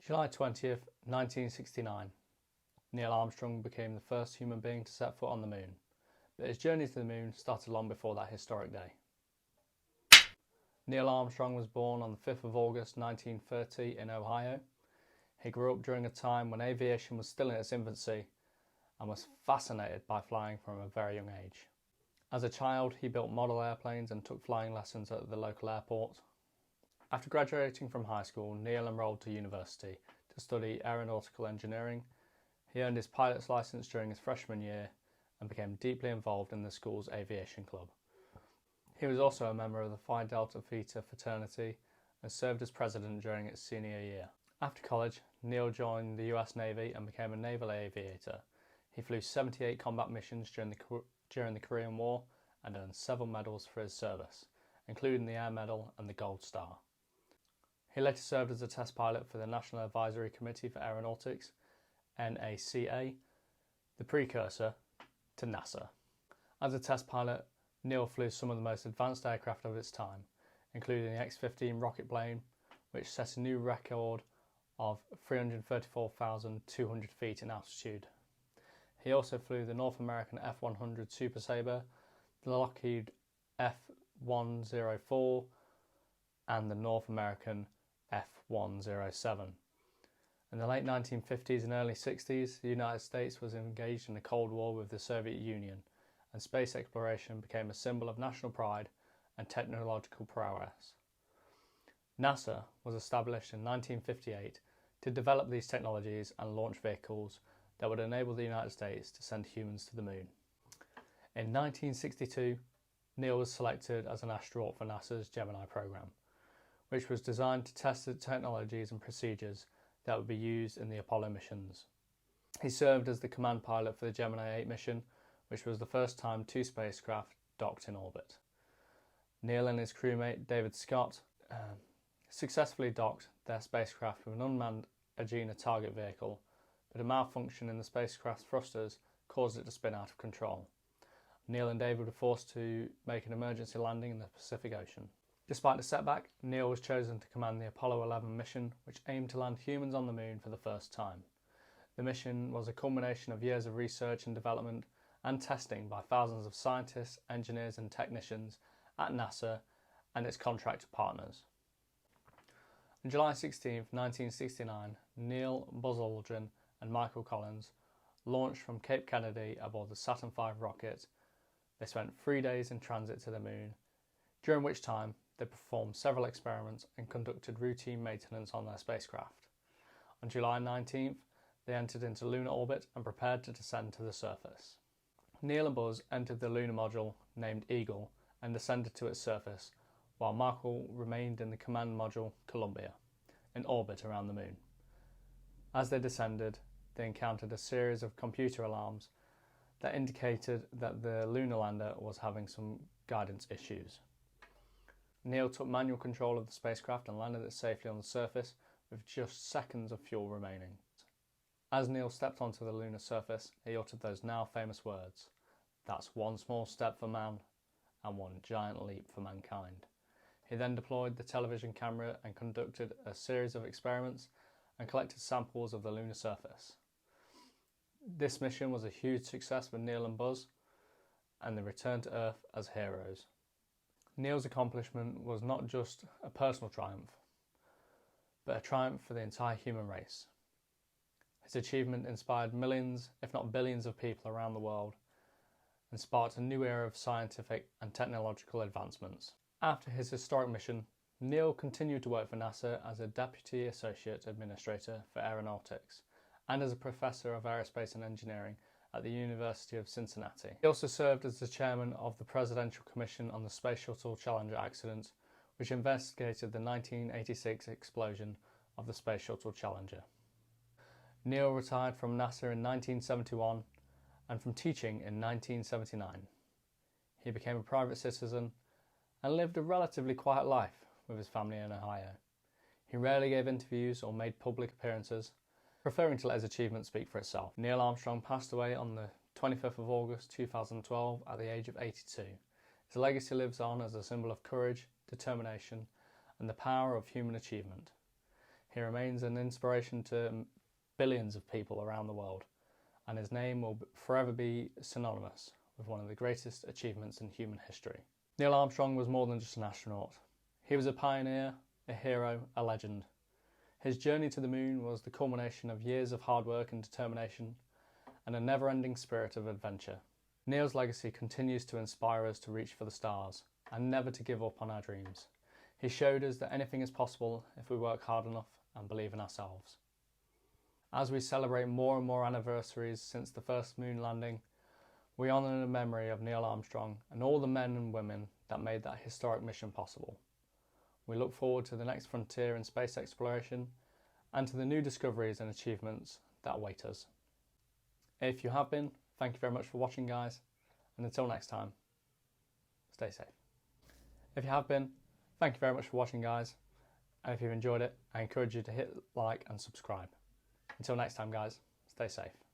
July 20th, 1969. Neil Armstrong became the first human being to set foot on the moon, but his journey to the moon started long before that historic day. Neil Armstrong was born on the 5th of August 1930 in Ohio. He grew up during a time when aviation was still in its infancy and was fascinated by flying from a very young age. As a child, he built model airplanes and took flying lessons at the local airport. After graduating from high school, Neil enrolled to university to study aeronautical engineering. He earned his pilot's license during his freshman year and became deeply involved in the school's aviation club. He was also a member of the Phi Delta Theta fraternity and served as president during its senior year. After college, Neil joined the US Navy and became a naval aviator. He flew 78 combat missions during the Korean War and earned several medals for his service, including the Air Medal and the Gold Star. He later served as a test pilot for the National Advisory Committee for Aeronautics, NACA, the precursor to NASA. As a test pilot, Neil flew some of the most advanced aircraft of its time, including the X-15 rocket plane, which set a new record of 334,200 feet in altitude. He also flew the North American F-100 Super Sabre, the Lockheed F-104, and the North American F-107. In the late 1950s and early 60s, the United States was engaged in a Cold War with the Soviet Union, and space exploration became a symbol of national pride and technological prowess. NASA was established in 1958 to develop these technologies and launch vehicles that would enable the United States to send humans to the moon. In 1962, Neil was selected as an astronaut for NASA's Gemini program, which was designed to test the technologies and procedures that would be used in the Apollo missions. He served as the command pilot for the Gemini 8 mission, which was the first time two spacecraft docked in orbit. Neil and his crewmate David Scott successfully docked their spacecraft with an unmanned Agena target vehicle, but a malfunction in the spacecraft's thrusters caused it to spin out of control. Neil and David were forced to make an emergency landing in the Pacific Ocean. Despite the setback, Neil was chosen to command the Apollo 11 mission, which aimed to land humans on the moon for the first time. The mission was a culmination of years of research and development and testing by thousands of scientists, engineers and technicians at NASA and its contractor partners. On July 16, 1969, Neil, Buzz Aldrin and Michael Collins launched from Cape Kennedy aboard the Saturn V rocket. They spent 3 days in transit to the moon, during which time they performed several experiments and conducted routine maintenance on their spacecraft. On July 19th, they entered into lunar orbit and prepared to descend to the surface. Neil and Buzz entered the lunar module named Eagle and descended to its surface, while Michael remained in the command module Columbia, in orbit around the moon. As they descended, they encountered a series of computer alarms that indicated that the lunar lander was having some guidance issues. Neil took manual control of the spacecraft and landed it safely on the surface with just seconds of fuel remaining. As Neil stepped onto the lunar surface, he uttered those now famous words, "That's one small step for man and one giant leap for mankind." He then deployed the television camera and conducted a series of experiments and collected samples of the lunar surface. This mission was a huge success for Neil and Buzz, and they returned to Earth as heroes. Neil's accomplishment was not just a personal triumph, but a triumph for the entire human race. His achievement inspired millions, if not billions, of people around the world and sparked a new era of scientific and technological advancements. After his historic mission, Neil continued to work for NASA as a Deputy Associate Administrator for Aeronautics and as a Professor of Aerospace and Engineering at the University of Cincinnati. He also served as the Chairman of the Presidential Commission on the Space Shuttle Challenger accident, which investigated the 1986 explosion of the Space Shuttle Challenger. Neil retired from NASA in 1971 and from teaching in 1979. He became a private citizen and lived a relatively quiet life with his family in Ohio. He rarely gave interviews or made public appearances, preferring to let his achievements speak for itself. Neil Armstrong passed away on the 25th of August 2012 at the age of 82. His legacy lives on as a symbol of courage, determination and the power of human achievement. He remains an inspiration to billions of people around the world, and his name will forever be synonymous with one of the greatest achievements in human history. Neil Armstrong was more than just an astronaut. He was a pioneer, a hero, a legend. His journey to the moon was the culmination of years of hard work and determination, and a never-ending spirit of adventure. Neil's legacy continues to inspire us to reach for the stars and never to give up on our dreams. He showed us that anything is possible if we work hard enough and believe in ourselves. As we celebrate more and more anniversaries since the first moon landing, we honour the memory of Neil Armstrong and all the men and women that made that historic mission possible. We look forward to the next frontier in space exploration and to the new discoveries and achievements that await us. If you have been, thank you very much for watching, guys, and until next time, stay safe. If you have been, thank you very much for watching, guys, and if you've enjoyed it, I encourage you to hit like and subscribe. Until next time, guys, stay safe.